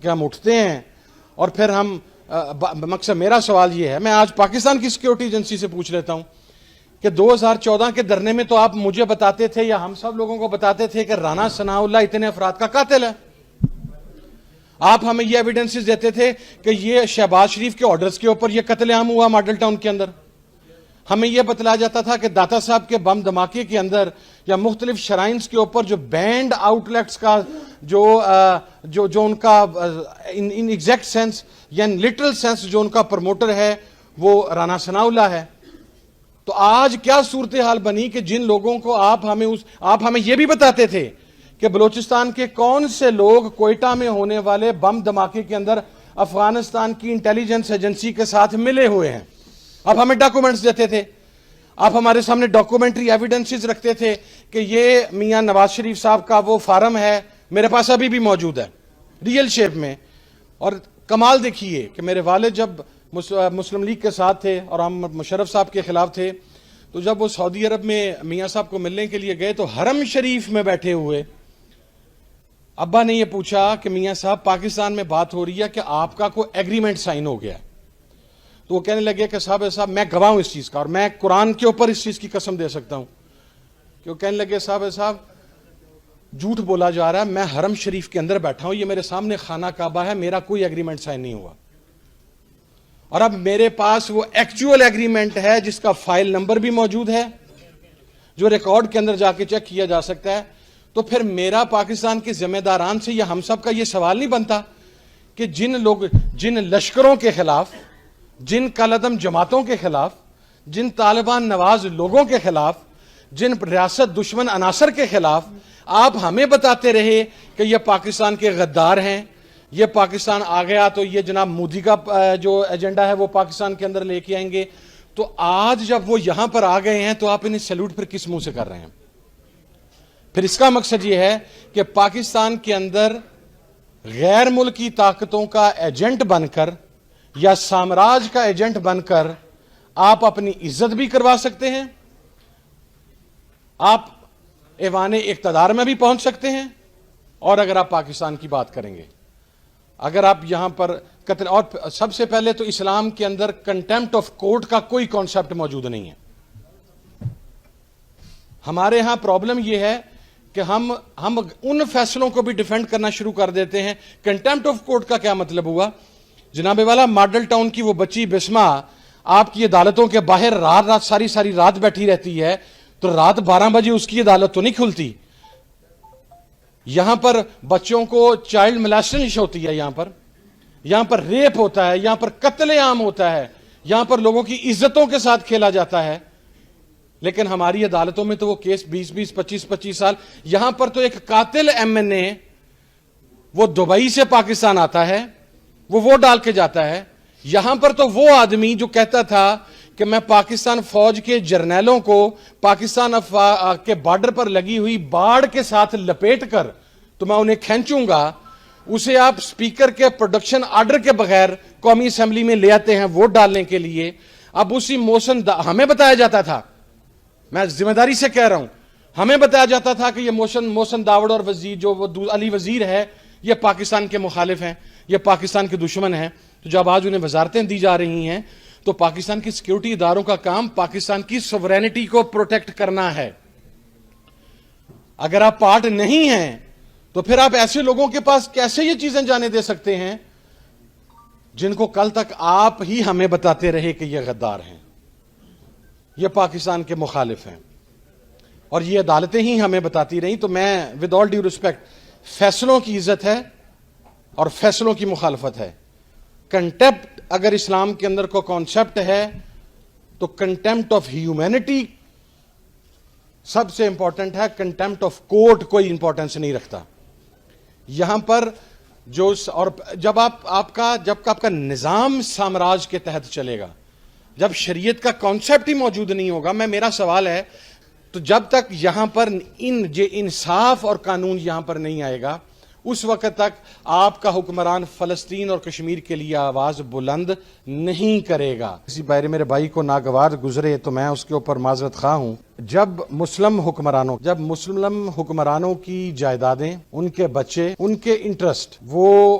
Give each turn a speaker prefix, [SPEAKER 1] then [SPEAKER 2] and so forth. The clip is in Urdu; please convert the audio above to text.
[SPEAKER 1] کہ ہم اٹھتے ہیں اور پھر ہم مقصد میرا سوال یہ ہے، میں آج پاکستان کی سیکیورٹی ایجنسی سے پوچھ لیتا ہوں کہ 2014 کے دھرنے میں تو آپ مجھے بتاتے تھے یا ہم سب لوگوں کو بتاتے تھے کہ رانا ثناءاللہ اتنے افراد کا قاتل ہے. آپ ہمیں یہ ایویڈنسز دیتے تھے کہ یہ شہباز شریف کے آرڈرز کے اوپر یہ قتل عام ہوا ماڈل ٹاؤن کے اندر. ہمیں یہ بتلایا جاتا تھا کہ داتا صاحب کے بم دھماکے کے اندر یا مختلف شرائنز کے اوپر جو بینڈ آؤٹ لیٹس کا جو ان کا ان ایگزیکٹ سینس یا لٹرل سینس جو ان کا پروموٹر ہے وہ رانا ثناءاللہ ہے. تو آج کیا صورتحال بنی کہ جن لوگوں کو آپ ہمیں یہ بھی بتاتے تھے کہ بلوچستان کے کون سے لوگ کوئٹہ میں ہونے والے بم دھماکے کے اندر افغانستان کی انٹیلیجنس ایجنسی کے ساتھ ملے ہوئے ہیں. آپ ہمیں ڈاکومنٹس دیتے تھے، آپ ہمارے سامنے ڈاکومنٹری ایویڈنسز رکھتے تھے کہ یہ میاں نواز شریف صاحب کا وہ فارم ہے، میرے پاس ابھی بھی موجود ہے ریئل شیپ میں. اور کمال دیکھیے کہ میرے والد جب مسلم لیگ کے ساتھ تھے اور ہم مشرف صاحب کے خلاف تھے، تو جب وہ سعودی عرب میں میاں صاحب کو ملنے کے لیے گئے تو حرم شریف میں بیٹھے ہوئے ابا نے یہ پوچھا کہ میاں صاحب پاکستان میں بات ہو رہی ہے کہ آپ کا کوئی ایگریمنٹ سائن ہو گیا ہے. تو وہ کہنے لگے کہ صاحب میں گواہ ہوں اس چیز کا اور میں قرآن کے اوپر اس چیز کی قسم دے سکتا ہوں. کہ وہ کہنے لگے صاحب جھوٹ بولا جا رہا ہے، میں حرم شریف کے اندر بیٹھا ہوں، یہ میرے سامنے خانہ کعبہ ہے، میرا کوئی ایگریمنٹ سائن نہیں ہوا. اور اب میرے پاس وہ ایکچوئل ایگریمنٹ ہے جس کا فائل نمبر بھی موجود ہے، جو ریکارڈ کے اندر جا کے چیک کیا جا سکتا ہے. تو پھر میرا پاکستان کے ذمہ داران سے یا ہم سب کا یہ سوال نہیں بنتا کہ جن لشکروں کے خلاف، جن کالعدم جماعتوں کے خلاف، جن طالبان نواز لوگوں کے خلاف، جن ریاست دشمن عناصر کے خلاف آپ ہمیں بتاتے رہے کہ یہ پاکستان کے غدار ہیں، یہ پاکستان آ گیا تو یہ جناب مودی کا جو ایجنڈا ہے وہ پاکستان کے اندر لے کے آئیں گے. تو آج جب وہ یہاں پر آ گئے ہیں تو آپ انہیں سیلوٹ پھر کس منہ سے کر رہے ہیں؟ پھر اس کا مقصد یہ ہے کہ پاکستان کے اندر غیر ملکی طاقتوں کا ایجنٹ بن کر یا سامراج کا ایجنٹ بن کر آپ اپنی عزت بھی کروا سکتے ہیں، آپ ایوان اقتدار میں بھی پہنچ سکتے ہیں. اور اگر آپ پاکستان کی بات کریں گے، اگر آپ یہاں پر قتل، اور سب سے پہلے تو اسلام کے اندر کنٹیمپٹ آف کورٹ کا کوئی کانسیپٹ موجود نہیں ہے. ہمارے ہاں پرابلم یہ ہے کہ ہم ان فیصلوں کو بھی ڈیفینڈ کرنا شروع کر دیتے ہیں. کنٹیمپٹ آف کورٹ کا کیا مطلب ہوا؟ جناب والا ماڈل ٹاؤن کی وہ بچی بسما آپ کی عدالتوں کے باہر رات ساری رات بیٹھی رہتی ہے، تو رات 12 بجے اس کی عدالت تو نہیں کھلتی. یہاں پر بچوں کو چائلڈ ملیسٹیشن ہوتی ہے، یہاں پر ریپ ہوتا ہے، یہاں پر قتل عام ہوتا ہے، یہاں پر لوگوں کی عزتوں کے ساتھ کھیلا جاتا ہے. لیکن ہماری عدالتوں میں تو وہ کیس 20 25 سال. یہاں پر تو ایک قاتل ایم این اے وہ دبئی سے پاکستان آتا ہے، وہ ڈال کے جاتا ہے. یہاں پر تو وہ آدمی جو کہتا تھا کہ میں پاکستان فوج کے جرنیلوں کو پاکستان کے بارڈر پر لگی ہوئی باڑ کے ساتھ لپیٹ کر تو میں انہیں کھینچوں گا، اسے آپ سپیکر کے پروڈکشن آرڈر کے بغیر قومی اسمبلی میں لے آتے ہیں ووٹ ڈالنے کے لیے. اب اسی موشن ہمیں بتایا جاتا تھا، میں ذمہ داری سے کہہ رہا ہوں، ہمیں بتایا جاتا تھا کہ یہ موشن داوڑ اور وزیر جو علی وزیر ہے یہ پاکستان کے مخالف ہیں، یہ پاکستان کے دشمن ہیں. تو جب آج انہیں وزارتیں دی جا رہی ہیں تو پاکستان کی سیکیورٹی اداروں کا کام پاکستان کی سوورینٹی کو پروٹیکٹ کرنا ہے. اگر آپ پارٹ نہیں ہیں تو پھر آپ ایسے لوگوں کے پاس کیسے یہ چیزیں جانے دے سکتے ہیں جن کو کل تک آپ ہی ہمیں بتاتے رہے کہ یہ غدار ہیں، یہ پاکستان کے مخالف ہیں، اور یہ عدالتیں ہی ہمیں بتاتی رہیں. تو میں ود آل ڈیو ریسپیکٹ، فیصلوں کی عزت ہے اور فیصلوں کی مخالفت ہے. کنٹیمپٹ اگر اسلام کے اندر کو کانسیپٹ ہے تو کنٹیمپٹ آف ہیومینٹی سب سے امپورٹنٹ ہے. کنٹیمپٹ آف کورٹ کوئی امپورٹنس نہیں رکھتا. یہاں پر جب آپ کا نظام سامراج کے تحت چلے گا، جب شریعت کا کانسیپٹ ہی موجود نہیں ہوگا، میرا سوال ہے تو جب تک یہاں پر انصاف اور قانون یہاں پر نہیں آئے گا، اس وقت تک آپ کا حکمران فلسطین اور کشمیر کے لیے آواز بلند نہیں کرے گا. کسی میرے بھائی کو ناگوار گزرے تو میں اس کے اوپر معذرت خواہ ہوں. جب مسلم حکمرانوں کی جائیدادیں، ان کے بچے، ان کے انٹرسٹ وہ